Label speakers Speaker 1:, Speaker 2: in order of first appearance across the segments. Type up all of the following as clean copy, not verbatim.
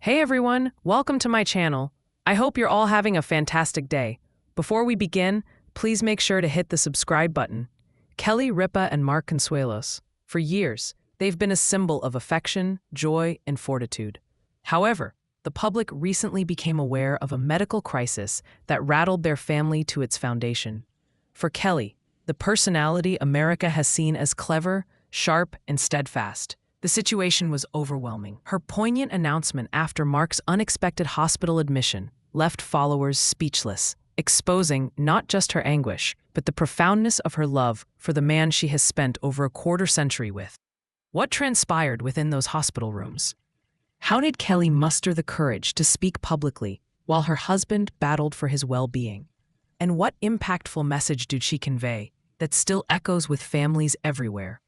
Speaker 1: Hey everyone, welcome to my channel. I hope you're all having a fantastic day. Before we begin, please make sure to hit the subscribe button. Kelly Ripa and Mark Consuelos. For years, they've been a symbol of affection, joy, and fortitude. However, the public recently became aware of a medical crisis that rattled their family to its foundation. For Kelly, the personality America has seen as clever, sharp, and steadfast, the situation was overwhelming. Her poignant announcement after Mark's unexpected hospital admission left followers speechless, exposing not just her anguish, but the profoundness of her love for the man she has spent over a quarter-century with. What transpired within those hospital rooms? How did Kelly muster the courage to speak publicly while her husband battled for his well-being? And what impactful message did she convey that still echoes with families everywhere?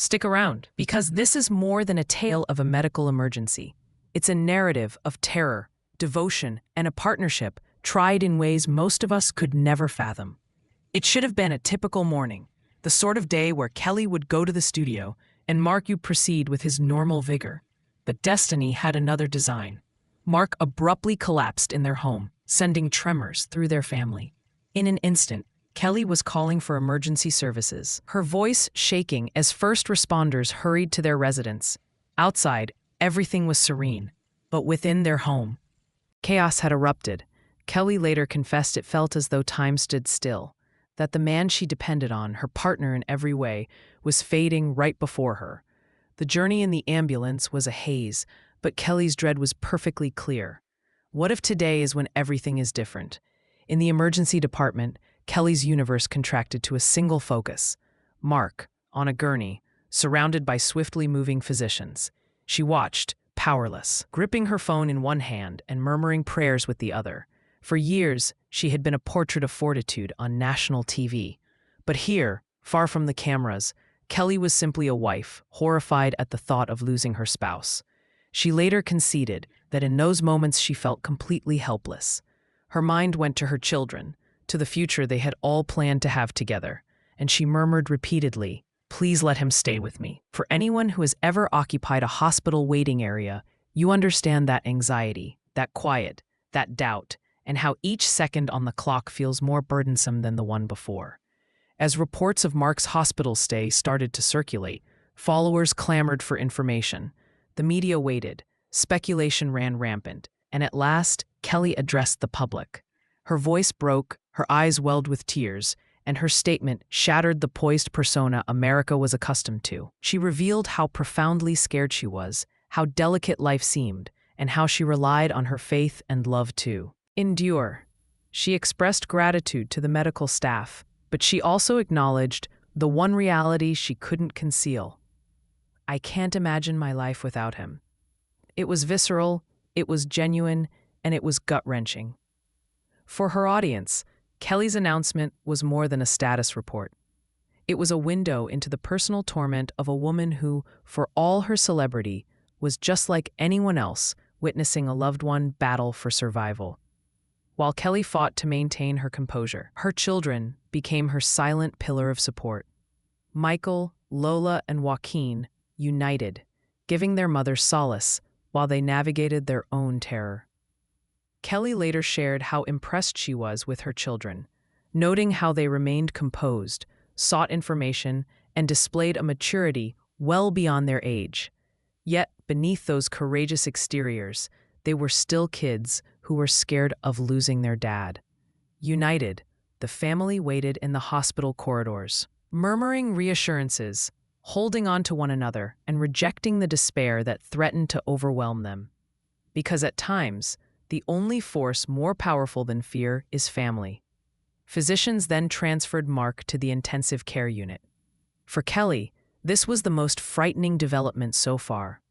Speaker 1: Stick around, because this is more than a tale of a medical emergency. It's a narrative of terror, devotion, and a partnership tried in ways most of us could never fathom. It should have been a typical morning, the sort of day where Kelly would go to the studio and Mark would proceed with his normal vigor. But destiny had another design. Mark abruptly collapsed in their home, sending tremors through their family. In an instant, Kelly was calling for emergency services, her voice shaking as first responders hurried to their residence. Outside, everything was serene, but within their home, chaos had erupted. Kelly later confessed it felt as though time stood still, that the man she depended on, her partner in every way, was fading right before her. The journey in the ambulance was a haze, but Kelly's dread was perfectly clear. What if today is when everything is different? In the emergency department, Kelly's universe contracted to a single focus: Mark, on a gurney, surrounded by swiftly moving physicians. She watched, powerless, gripping her phone in one hand and murmuring prayers with the other. For years, she had been a portrait of fortitude on national TV. But here, far from the cameras, Kelly was simply a wife, horrified at the thought of losing her spouse. She later conceded that in those moments she felt completely helpless. Her mind went to her children, to the future they had all planned to have together, and she murmured repeatedly, "Please let him stay with me." For anyone who has ever occupied a hospital waiting area, you understand that anxiety, that quiet, that doubt, and how each second on the clock feels more burdensome than the one before. As reports of Mark's hospital stay started to circulate, followers clamored for information. The media waited, speculation ran rampant, and at last, Kelly addressed the public. Her voice broke, her eyes welled with tears, and her statement shattered the poised persona America was accustomed to. She revealed how profoundly scared she was, how delicate life seemed, and how she relied on her faith and love to endure. She expressed gratitude to the medical staff, but she also acknowledged the one reality she couldn't conceal: "I can't imagine my life without him." It was visceral, it was genuine, and it was gut-wrenching. For her audience, Kelly's announcement was more than a status report. It was a window into the personal torment of a woman who, for all her celebrity, was just like anyone else, witnessing a loved one battle for survival. While Kelly fought to maintain her composure, her children became her silent pillar of support. Michael, Lola, and Joaquin united, giving their mother solace while they navigated their own terror. Kelly later shared how impressed she was with her children, noting how they remained composed, sought information, and displayed a maturity well beyond their age. Yet, beneath those courageous exteriors, they were still kids who were scared of losing their dad. United, the family waited in the hospital corridors, murmuring reassurances, holding on to one another, and rejecting the despair that threatened to overwhelm them. Because at times, the only force more powerful than fear is family. Physicians then transferred Mark to the intensive care unit. For Kelly, this was the most frightening development so far.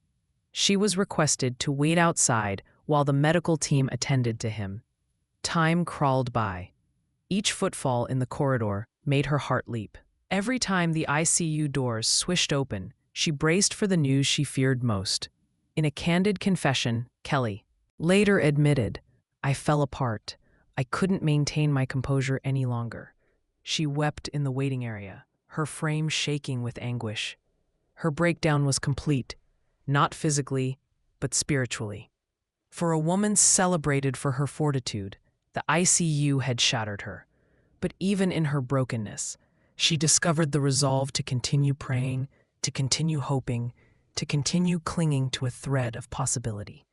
Speaker 1: She was requested to wait outside while the medical team attended to him. Time crawled by. Each footfall in the corridor made her heart leap. Every time the ICU doors swished open, she braced for the news she feared most. In a candid confession, Kelly later admitted, "I fell apart. I couldn't maintain my composure any longer." She wept in the waiting area, her frame shaking with anguish. Her breakdown was complete, not physically, but spiritually. For a woman celebrated for her fortitude, the ICU had shattered her. But even in her brokenness, she discovered the resolve to continue praying, to continue hoping, to continue clinging to a thread of possibility.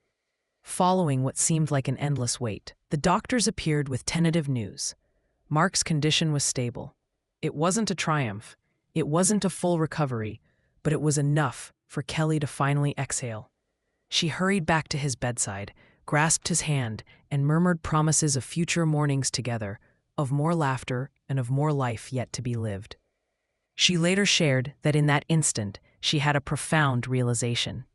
Speaker 1: Following what seemed like an endless wait, the doctors appeared with tentative news. Mark's condition was stable. It wasn't a triumph, it wasn't a full recovery, but it was enough for Kelly to finally exhale. She hurried back to his bedside, grasped his hand, and murmured promises of future mornings together, of more laughter and of more life yet to be lived. She later shared that in that instant, she had a profound realization.